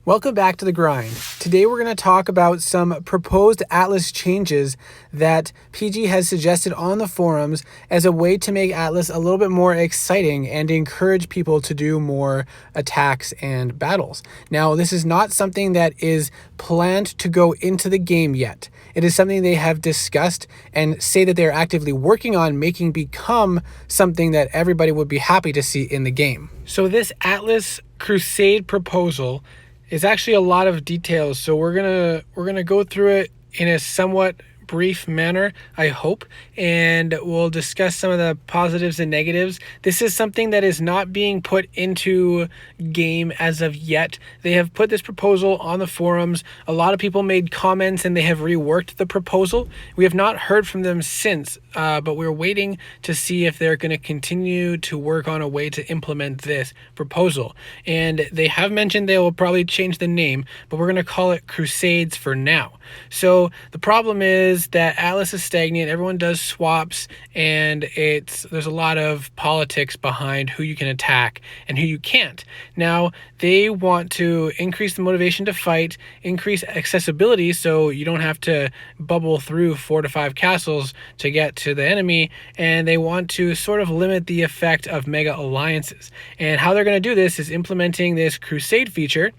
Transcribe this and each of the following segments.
Welcome back to The Grind. Today we're going to talk about some proposed Atlas changes that PG has suggested on the forums as a way to make Atlas a little bit more exciting and encourage people to do more attacks and battles. Now, this is not something that is planned to go into the game yet. It is something they have discussed and say that they're actively working on making become something that everybody would be happy to see in the game. So this Atlas Crusade proposal is actually a lot of details, so we're gonna go through it in a somewhat brief manner, I hope, and we'll discuss some of the positives and negatives. This is something that is not being put into game as of yet. They have put this proposal on the forums. A lot of people made comments and they have reworked the proposal. We have not heard from them since, but we're waiting to see if they're going to continue to work on a way to implement this proposal. And they have mentioned they will probably change the name, but we're going to call it Crusades for now. So the problem is that Atlas is stagnant. Everyone does swaps, and there's a lot of politics behind who you can attack and who you can't. Now, they want to increase the motivation to fight, increase accessibility so you don't have to bubble through 4 to 5 castles to get to the enemy, and they want to sort of limit the effect of mega alliances. And how they're going to do this is implementing this Crusade feature,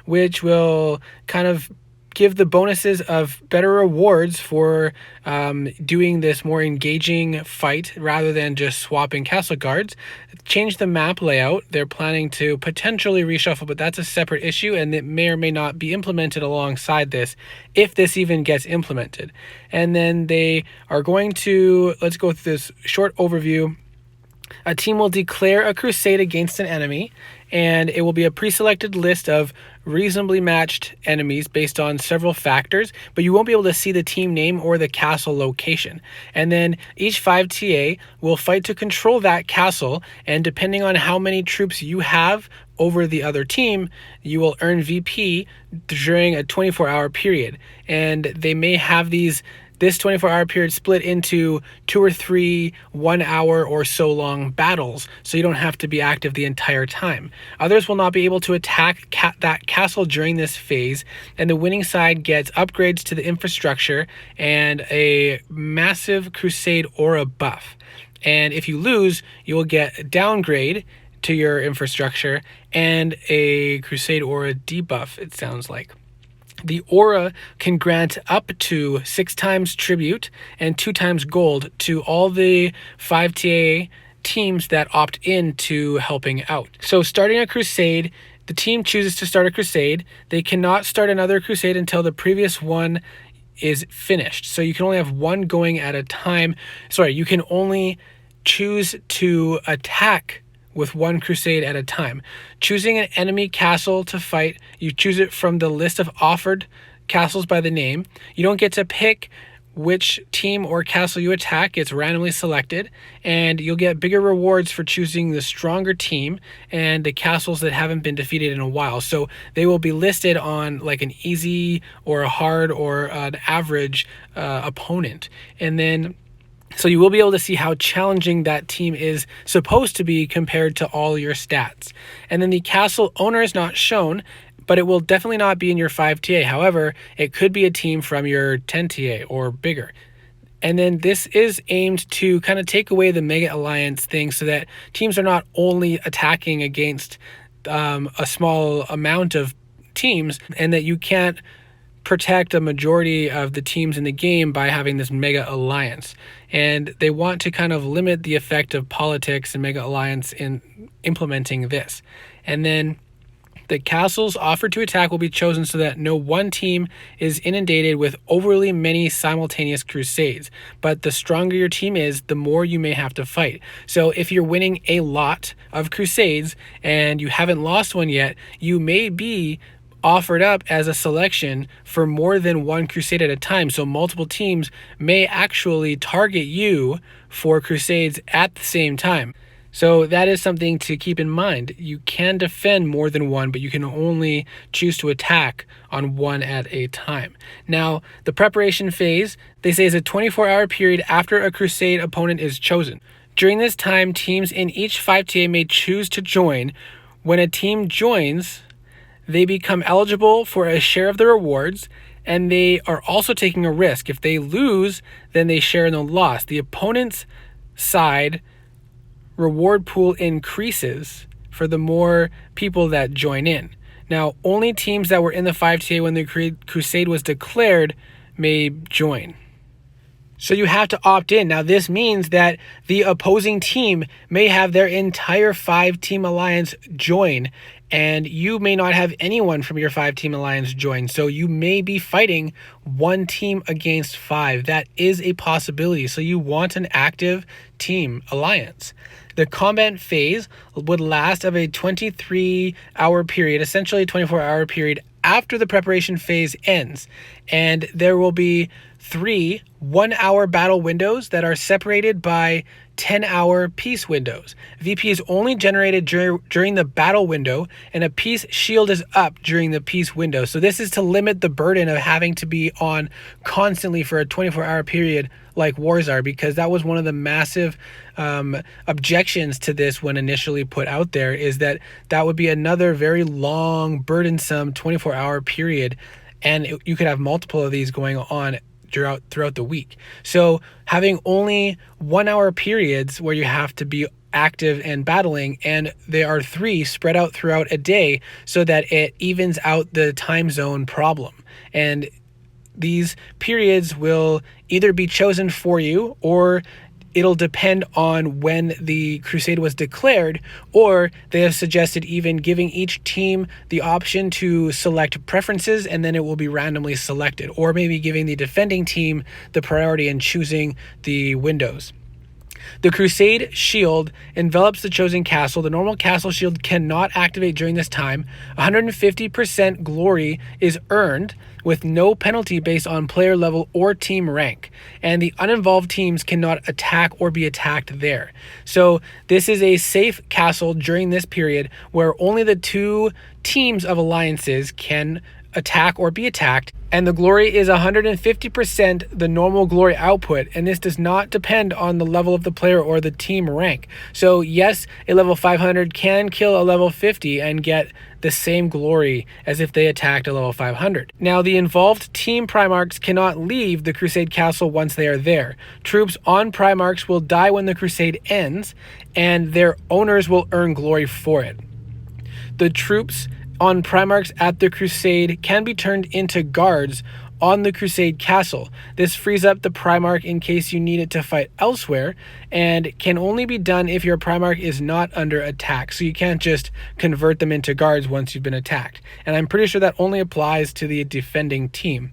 which will kind of give the bonuses of better rewards for doing this more engaging fight rather than just swapping castle guards. Change the map layout. They're planning to potentially reshuffle, but that's a separate issue, and it may or may not be implemented alongside this, if this even gets implemented. And then they are going to, let's go through this short overview. A team will declare a crusade against an enemy, and it will be a pre-selected list of reasonably matched enemies based on several factors, but you won't be able to see the team name or the castle location. And then each 5TA will fight to control that castle, and depending on how many troops you have over the other team, you will earn VP during a 24-hour period. And they may have this 24-hour period split into 2 or 3 1-hour or so long battles, so you don't have to be active the entire time. Others will not be able to attack that castle during this phase, and the winning side gets upgrades to the infrastructure and a massive Crusade aura buff. And if you lose, you will get a downgrade to your infrastructure and a Crusade aura debuff, it sounds like. The aura can grant up to 6 times tribute and 2 times gold to all the 5TA teams that opt in to helping out. So starting a crusade, the team chooses to start a crusade. They cannot start another crusade until the previous one is finished. So you can only have one going at a time. Sorry, you can only choose to attack with one crusade at a time. Choosing an enemy castle to fight, you choose it from the list of offered castles by the name. You don't get to pick which team or castle you attack. It's randomly selected, and you'll get bigger rewards for choosing the stronger team and the castles that haven't been defeated in a while. So they will be listed on like an easy or a hard or an average opponent. And then so you will be able to see how challenging that team is supposed to be compared to all your stats. And then the castle owner is not shown, but it will definitely not be in your 5TA. However, it could be a team from your 10TA or bigger. And then this is aimed to kind of take away the mega alliance thing so that teams are not only attacking against a small amount of teams, and that you can't protect a majority of the teams in the game by having this mega alliance. And they want to kind of limit the effect of politics and mega alliance in implementing this. And then the castles offered to attack will be chosen so that no one team is inundated with overly many simultaneous crusades. But the stronger your team is, the more you may have to fight. So if you're winning a lot of crusades and you haven't lost one yet, you may be offered up as a selection for more than one crusade at a time. So multiple teams may actually target you for crusades at the same time. So that is something to keep in mind. You can defend more than one, but you can only choose to attack on one at a time. Now, the preparation phase, they say, is a 24-hour period after a crusade opponent is chosen. During this time, teams in each 5TA may choose to join. When a team joins, they become eligible for a share of the rewards, and they are also taking a risk. If they lose, then they share in the loss. The opponent's side reward pool increases for the more people that join in. Now, only teams that were in the 5TA when the Crusade was declared may join. So you have to opt in. Now, this means that the opposing team may have their entire 5-team alliance join, and you may not have anyone from your 5-team alliance join. So you may be fighting one team against 5. That is a possibility. So you want an active team alliance. The combat phase would last of a 23-hour period, essentially a 24-hour period after the preparation phase ends. And there will be 3 1-hour battle windows that are separated by 10-hour peace windows. VP is only generated during the battle window, and a peace shield is up during the peace window. So this is to limit the burden of having to be on constantly for a 24-hour period like wars are, because that was one of the massive objections to this when initially put out there, is that would be another very long, burdensome 24-hour period, and you could have multiple of these going on throughout the week. So having only 1-hour periods where you have to be active and battling, and there are 3 spread out throughout a day so that it evens out the time zone problem. And these periods will either be chosen for you, or it'll depend on when the Crusade was declared, or they have suggested even giving each team the option to select preferences, and then it will be randomly selected, or maybe giving the defending team the priority in choosing the windows. The Crusade shield envelops the chosen castle. The normal castle shield cannot activate during this time. 150% glory is earned with no penalty based on player level or team rank, and the uninvolved teams cannot attack or be attacked there. So this is a safe castle during this period where only the 2 teams of alliances can attack or be attacked, and the glory is 150% the normal glory output, and this does not depend on the level of the player or the team rank. So yes, a level 500 can kill a level 50 and get the same glory as if they attacked a level 500. Now, the involved team Primarchs cannot leave the Crusade Castle once they are there. Troops on Primarchs will die when the Crusade ends, and their owners will earn glory for it. The troops on Primarchs at the Crusade can be turned into guards on the Crusade Castle. This frees up the Primarch in case you need it to fight elsewhere, and can only be done if your Primarch is not under attack. So you can't just convert them into guards once you've been attacked. And I'm pretty sure that only applies to the defending team.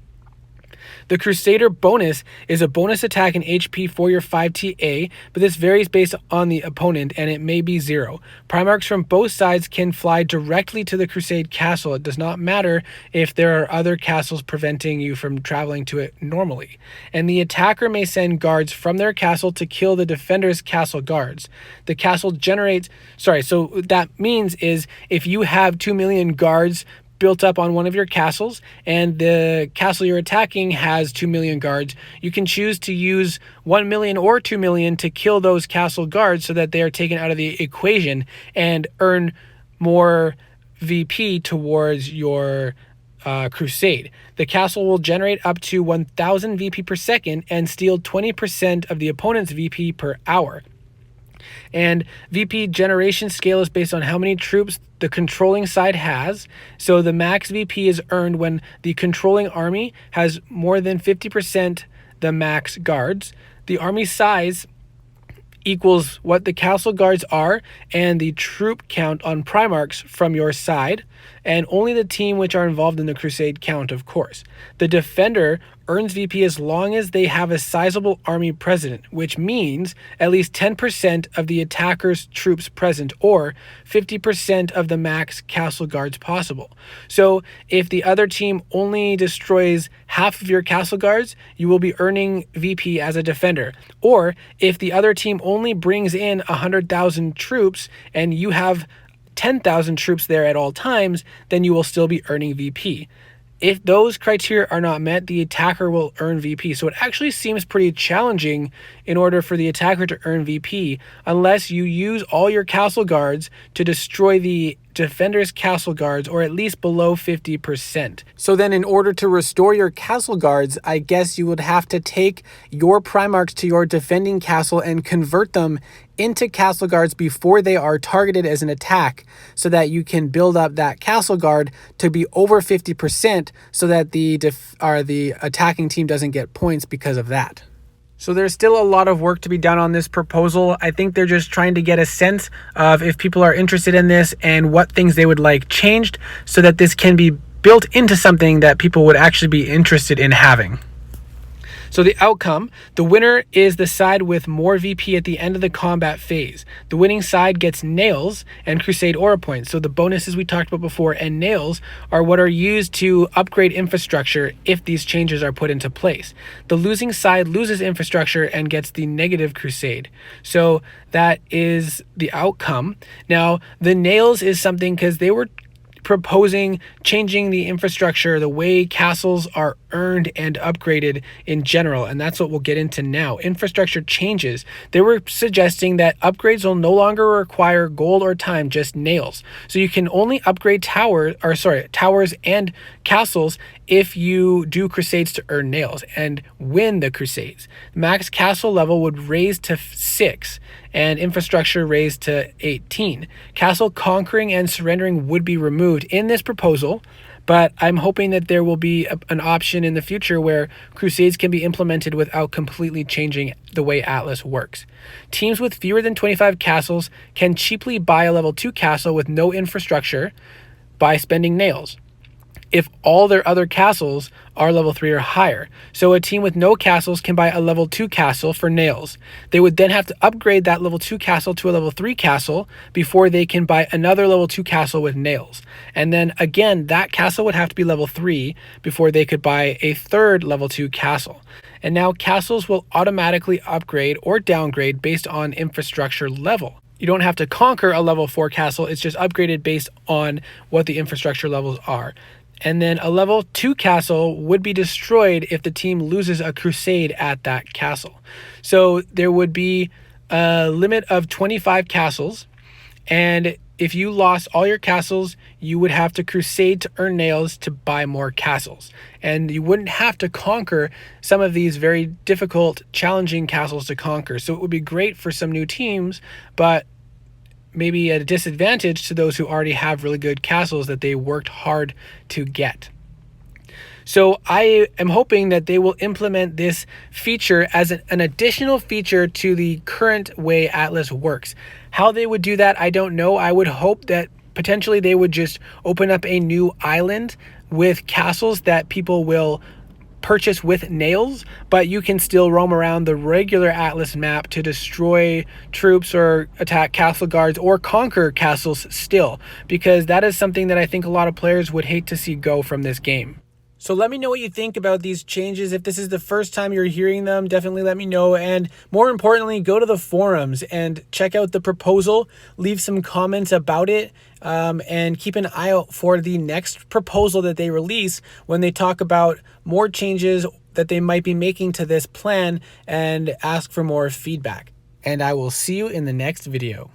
The Crusader bonus is a bonus attack in HP for your 5TA, but this varies based on the opponent, and it may be 0. Primarchs from both sides can fly directly to the Crusade Castle. It does not matter if there are other castles preventing you from traveling to it normally. And the attacker may send guards from their castle to kill the defender's castle guards. The castle generates... so that means is if you have 2 million guards built up on one of your castles, and the castle you're attacking has 2 million guards, you can choose to use 1 million or 2 million to kill those castle guards so that they are taken out of the equation and earn more VP towards your Crusade. The castle will generate up to 1000 VP per second and steal 20% of the opponent's VP per hour. And VP generation scale is based on how many troops the controlling side has. So the max VP is earned when the controlling army has more than 50% the max guards. The army size equals what the castle guards are and the troop count on Primarchs from your side, and only the team which are involved in the Crusade count, of course. The defender earns VP as long as they have a sizable army present, which means at least 10% of the attacker's troops present, or 50% of the max castle guards possible. So if the other team only destroys half of your castle guards, you will be earning VP as a defender. Or if the other team only brings in 100,000 troops and you have 10,000 troops there at all times, then you will still be earning VP. If those criteria are not met, the attacker will earn VP. So it actually seems pretty challenging in order for the attacker to earn VP, unless you use all your castle guards to destroy the defenders' castle guards, or at least below 50%. So then in order to restore your castle guards, I guess you would have to take your Primarchs to your defending castle and convert them into castle guards before they are targeted as an attack, so that you can build up that castle guard to be over 50% so that the attacking team doesn't get points because of that. So there's still a lot of work to be done on this proposal. I think they're just trying to get a sense of if people are interested in this and what things they would like changed so that this can be built into something that people would actually be interested in having. So the outcome, the winner is the side with more VP at the end of the combat phase. The winning side gets nails and Crusade aura points. So the bonuses we talked about before and nails are what are used to upgrade infrastructure if these changes are put into place. The losing side loses infrastructure and gets the negative Crusade. So that is the outcome. Now the nails is something because they were proposing changing the infrastructure, the way castles are earned and upgraded in general, and that's what we'll get into now. Infrastructure changes. They were suggesting that upgrades will no longer require gold or time, just nails. So you can only upgrade towers and castles if you do Crusades to earn nails and win the Crusades. Max castle level would raise to 6 and infrastructure raised to 18. Castle conquering and surrendering would be removed in this proposal, but I'm hoping that there will be an option in the future where Crusades can be implemented without completely changing the way Atlas works. Teams with fewer than 25 castles can cheaply buy a level 2 castle with no infrastructure by spending nails, if all their other castles are level 3 or higher. So a team with no castles can buy a level 2 castle for nails. They would then have to upgrade that level 2 castle to a level 3 castle before they can buy another level 2 castle with nails. And then again, that castle would have to be level 3 before they could buy a third level 2 castle. And now castles will automatically upgrade or downgrade based on infrastructure level. You don't have to conquer a level 4 castle, it's just upgraded based on what the infrastructure levels are. And then a level 2 castle would be destroyed if the team loses a Crusade at that castle. So there would be a limit of 25 castles, and if you lost all your castles, you would have to Crusade to earn nails to buy more castles. And you wouldn't have to conquer some of these very difficult, challenging castles to conquer. So it would be great for some new teams, but maybe at a disadvantage to those who already have really good castles that they worked hard to get. So I am hoping that they will implement this feature as an additional feature to the current way Atlas works. How they would do that, I don't know. I would hope that potentially they would just open up a new island with castles that people will purchase with nails, but you can still roam around the regular Atlas map to destroy troops or attack castle guards or conquer castles still, because that is something that I think a lot of players would hate to see go from this game. So let me know what you think about these changes. If this is the first time you're hearing them, definitely let me know. And more importantly, go to the forums and check out the proposal, leave some comments about it, and keep an eye out for the next proposal that they release when they talk about more changes that they might be making to this plan and ask for more feedback. And I will see you in the next video.